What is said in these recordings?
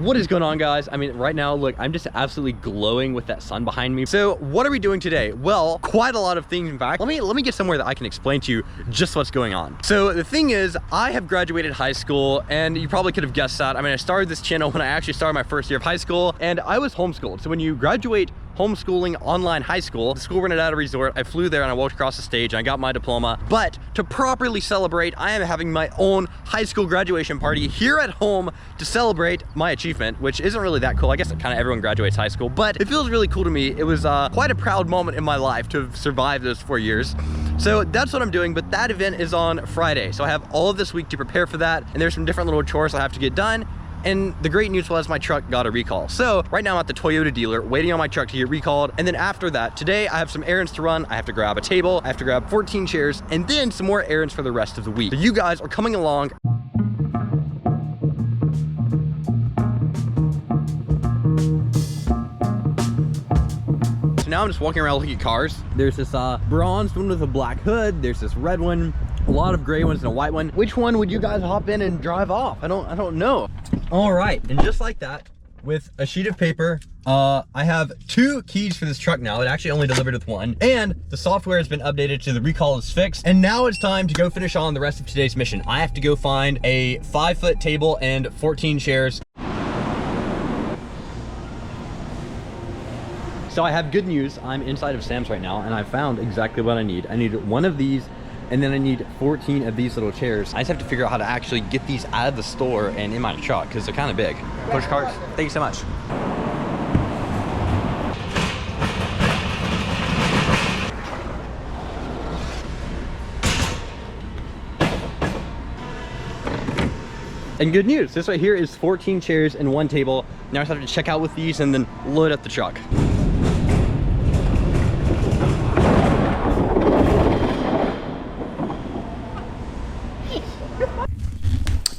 What is going on, guys? I mean, right now, look, I'm just absolutely glowing with that sun behind me. So what are we doing today? Well, quite a lot of things, in fact. Let me get somewhere that I can explain to you just what's going on. So the thing is, I have graduated high school, and you probably could have guessed that. I mean, I started this channel when I actually started my first year of high school, and I was homeschooled. So when you graduate homeschooling online high school, the school rented out a resort. I flew there and I walked across the stage and I got my diploma. But to properly celebrate, I am having my own high school graduation party here at home to celebrate my achievement, which isn't really that cool. I guess kind of everyone graduates high school, but it feels really cool to me. It was quite a proud moment in my life to have survived those 4 years. So that's what I'm doing, but that event is on Friday. So I have all of this week to prepare for that, and there's some different little chores I have to get done. And the great news was my truck got a recall. So right now I'm at the Toyota dealer waiting on my truck to get recalled. And then after that, today I have some errands to run. I have to grab a table, I have to grab 14 chairs, and then some more errands for the rest of the week. So you guys are coming along. So now I'm just walking around looking at cars. There's this bronze one with a black hood. There's this red one, a lot of gray ones and a white one. Which one would you guys hop in and drive off? I don't know. All right, and just like that, with a sheet of paper, I have 2 keys for this truck now. It actually only delivered with 1, and the software has been updated to the recall is fixed. And now it's time to go finish on the rest of today's mission. I have to go find a 5-foot table and 14 chairs. So I have good news. I'm inside of Sam's right now, and I found exactly what I need. I need 1 of these, and then I need 14 of these little chairs. I just have to figure out how to actually get these out of the store and in my truck, because they're kind of big. Push carts, thank you so much. And good news, this right here is 14 chairs and 1 table. Now I just have to check out with these and then load up the truck.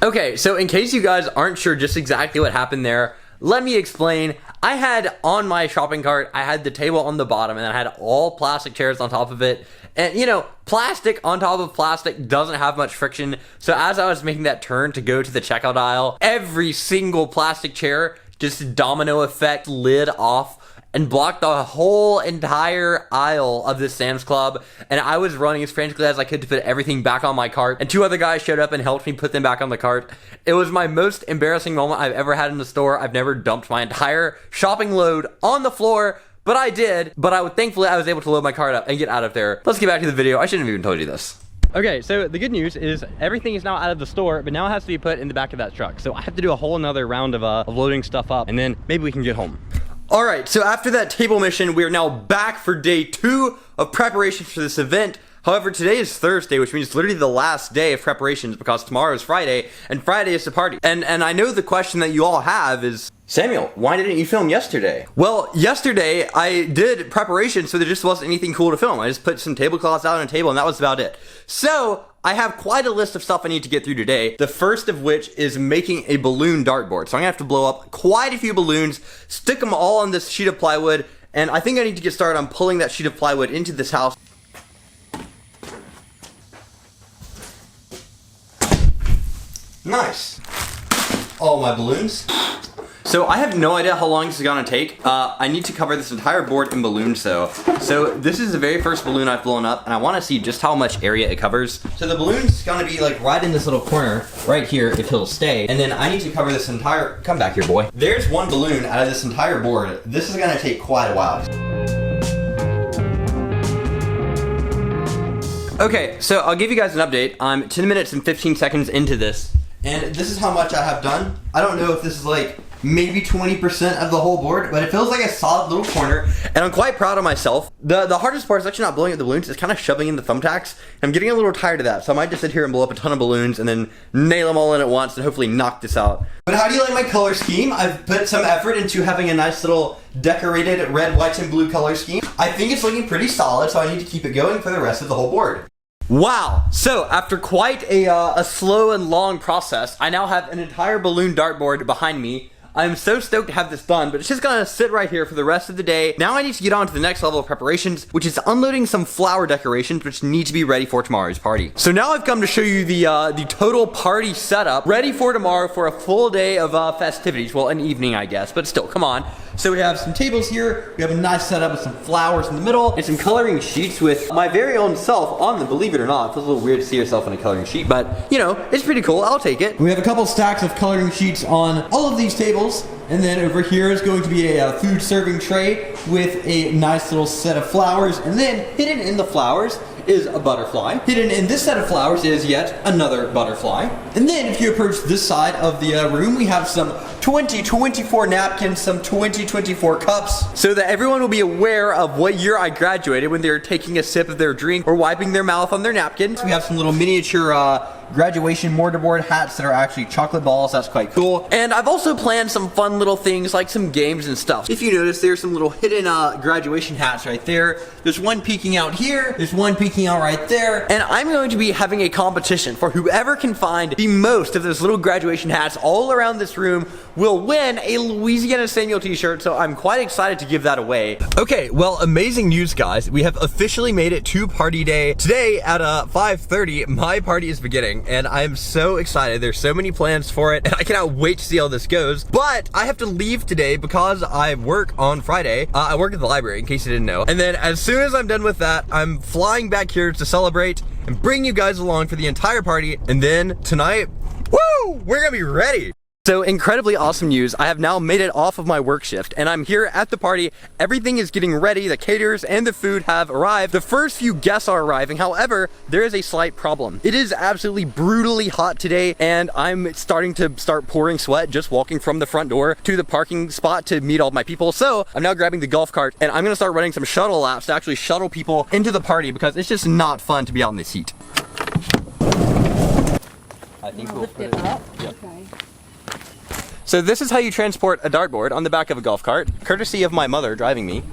Okay, so in case you guys aren't sure just exactly what happened there, let me explain. I had on my shopping cart, I had the table on the bottom, and I had all plastic chairs on top of it. And you know, plastic on top of plastic doesn't have much friction. So as I was making that turn to go to the checkout aisle, every single plastic chair just domino effect slid off and blocked the whole entire aisle of this Sam's Club. And I was running as frantically as I could to put everything back on my cart. And 2 other guys showed up and helped me put them back on the cart. It was my most embarrassing moment I've ever had in the store. I've never dumped my entire shopping load on the floor, but I did. But thankfully I was able to load my cart up and get out of there. Let's get back to the video. I shouldn't have even told you this. Okay, so the good news is everything is now out of the store, but now it has to be put in the back of that truck. So I have to do a whole another round of loading stuff up, and then maybe we can get home. All right, so after that table mission, we are now back for day 2 of preparations for this event. However, today is Thursday, which means literally the last day of preparations because tomorrow is Friday, and Friday is the party. And I know the question that you all have is, Samuel, why didn't you film yesterday? Well, yesterday I did preparation, so there just wasn't anything cool to film. I just put some tablecloths out on a table, and that was about it. So I have quite a list of stuff I need to get through today. The first of which is making a balloon dartboard. So I'm gonna have to blow up quite a few balloons, stick them all on this sheet of plywood, and I think I need to get started on pulling that sheet of plywood into this house. Nice. All my balloons. So I have no idea how long this is gonna take. I need to cover this entire board in balloons though. So this is the very first balloon I've blown up, and I wanna see just how much area it covers. So the balloon's gonna be like right in this little corner, right here, if he'll stay. And then I need to cover this entire, come back here boy. There's 1 balloon out of this entire board. This is gonna take quite a while. Okay, so I'll give you guys an update. I'm 10 minutes and 15 seconds into this, and this is how much I have done. I don't know if this is like maybe 20% of the whole board, but it feels like a solid little corner, and I'm quite proud of myself. The hardest part is actually not blowing up the balloons, it's kind of shoving in the thumbtacks. I'm getting a little tired of that, so I might just sit here and blow up a ton of balloons and then nail them all in at once and hopefully knock this out. But how do you like my color scheme? I've put some effort into having a nice little decorated red, white, and blue color scheme. I think it's looking pretty solid, so I need to keep it going for the rest of the whole board. Wow, so after quite a slow and long process, I now have an entire balloon dartboard behind me. I'm so stoked to have this done, but it's just gonna sit right here for the rest of the day. Now I need to get on to the next level of preparations, which is unloading some flower decorations, which need to be ready for tomorrow's party. So now I've come to show you the total party setup, ready for tomorrow for a full day of festivities. Well, an evening, I guess, but still, come on. So we have some tables here, we have a nice setup with some flowers in the middle, and some coloring sheets with my very own self on them, believe it or not. It feels a little weird to see yourself on a coloring sheet, but, you know, it's pretty cool, I'll take it. We have a couple stacks of coloring sheets on all of these tables, and then over here is going to be a food serving tray with a nice little set of flowers, and then hidden in the flowers is a butterfly. Hidden in this set of flowers is yet another butterfly. And then if you approach this side of the room, we have some 2024 napkins, some 2024 cups, so that everyone will be aware of what year I graduated when they're taking a sip of their drink or wiping their mouth on their napkins. We have some little miniature graduation mortarboard hats that are actually chocolate balls. That's quite cool. And I've also planned some fun little things like some games and stuff. If you notice, there's some little hidden graduation hats right there. There's one peeking out here. There's one peeking out right there. And I'm going to be having a competition for whoever can find the most of those little graduation hats all around this room will win a Louisiana Samuel t-shirt. So I'm quite excited to give that away. Okay, well, amazing news, guys. We have officially made it to party day. Today at 5:30, my party is beginning. And I'm so excited. There's so many plans for it, and I cannot wait to see how this goes. But I have to leave today because I work on Friday. I work at the library, in case you didn't know. And then as soon as I'm done with that, I'm flying back here to celebrate and bring you guys along for the entire party. And then tonight, woo, we're gonna be ready. So incredibly awesome news. I have now made it off of my work shift and I'm here at the party. Everything is getting ready. The caterers and the food have arrived. The first few guests are arriving. However, there is a slight problem. It is absolutely brutally hot today and I'm starting to pouring sweat just walking from the front door to the parking spot to meet all my people. So I'm now grabbing the golf cart and I'm gonna start running some shuttle laps to actually shuttle people into the party because it's just not fun to be out in this heat. I think we'll lift it up. Yep. Okay. So this is how you transport a dartboard on the back of a golf cart, courtesy of my mother driving me.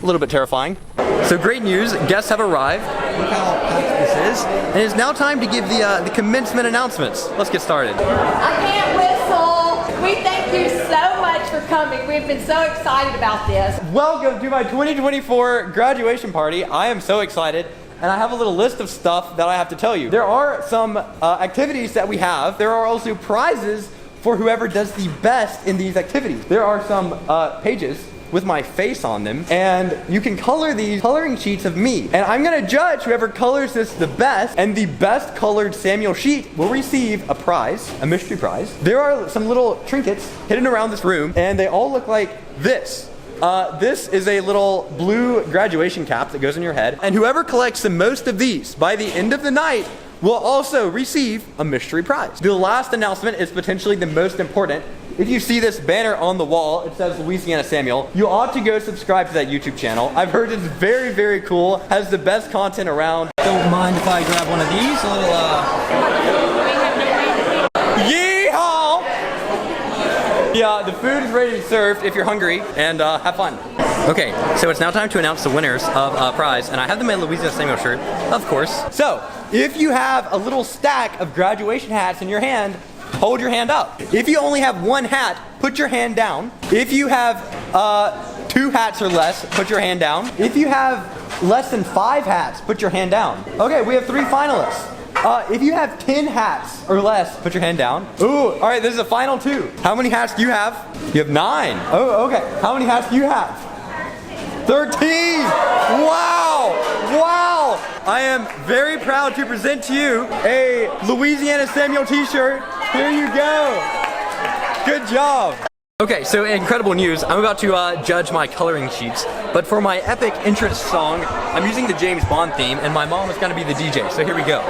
A little bit terrifying. So great news, guests have arrived. Look how packed this is. And it's now time to give the commencement announcements. Let's get started. I can't whistle. We thank you so much for coming. We've been so excited about this. Welcome to my 2024 graduation party. I am so excited. And I have a little list of stuff that I have to tell you. There are some activities that we have. There are also prizes for whoever does the best in these activities. There are some pages with my face on them, and you can color these coloring sheets of me. And I'm gonna judge whoever colors this the best, and the best colored Samuel sheet will receive a prize, a mystery prize. There are some little trinkets hidden around this room, and they all look like this. This is a little blue graduation cap that goes on your head, and whoever collects the most of these by the end of the night will also receive a mystery prize. The last announcement is potentially the most important. If you see this banner on the wall, it says Louisiana Samuel, you ought to go subscribe to that YouTube channel. I've heard it's very, very cool, has the best content around. Don't mind if I grab one of these, a little, Yeehaw! Yeah, the food is ready to be served if you're hungry, and have fun. Okay, so it's now time to announce the winners of a prize, and I have them in Louisiana Samuel shirt, of course. So, if you have a little stack of graduation hats in your hand, hold your hand up. If you only have one hat, put your hand down. If you have 2 hats or less, put your hand down. If you have less than 5 hats, put your hand down. Okay, we have 3 finalists. If you have 10 hats or less, put your hand down. Ooh, all right, this is a final 2. How many hats do you have? You have 9. Oh, okay. How many hats do you have? 13! Wow! Wow! I am very proud to present to you a Louisiana Samuel t-shirt. Here you go. Good job. Okay, so incredible news. I'm about to judge my coloring sheets, but for my epic entrance song, I'm using the James Bond theme, and my mom is going to be the DJ, so here we go.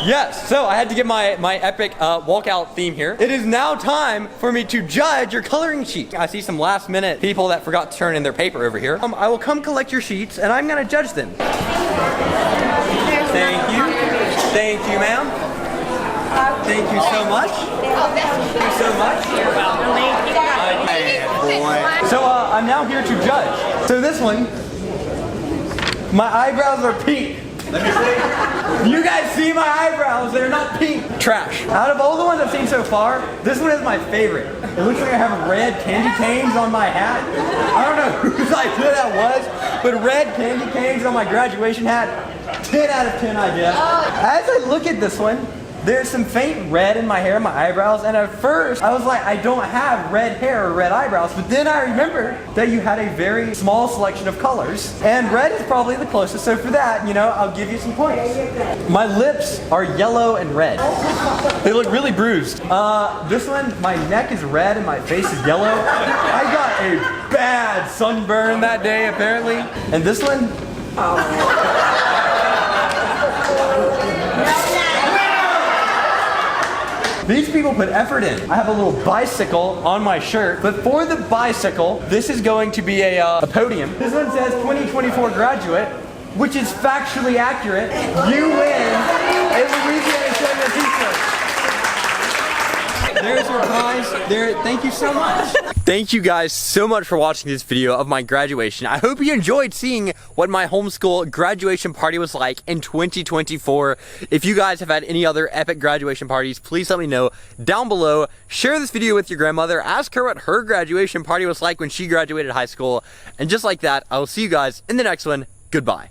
Yes, so I had to get my epic walkout theme here. It is now time for me to judge your coloring sheet. I see some last minute people that forgot to turn in their paper over here. I will come collect your sheets and I'm gonna judge them. Thank you. Thank you, ma'am. Thank you so much. Thank you so much. So I'm now here to judge. So this one, my eyebrows are pink. Let me see. You guys see my eyebrows? They're not pink. Trash. Out of all the ones I've seen so far, this one is my favorite. It looks like I have red candy canes on my hat. I don't know whose idea that was, but red candy canes on my graduation hat. 10 out of 10 idea. As I look at this one, there's some faint red in my hair, my eyebrows, and at first I was like, I don't have red hair or red eyebrows, but then I remembered that you had a very small selection of colors, and red is probably the closest, so for that, you know, I'll give you some points. My lips are yellow and red. They look really bruised. This one, my neck is red and my face is yellow. I got a bad sunburn that day, apparently. And this one, these people put effort in. I have a little bicycle on my shirt, but for the bicycle, this is going to be a podium. This one says 2024 graduate, which is factually accurate. You win a Louisiana State t-shirt. There's your prize. There. Thank you so much. Thank you guys so much for watching this video of my graduation. I hope you enjoyed seeing what my homeschool graduation party was like in 2024. If you guys have had any other epic graduation parties, please let me know down below. Share this video with your grandmother. Ask her what her graduation party was like when she graduated high school. And just like that, I will see you guys in the next one. Goodbye.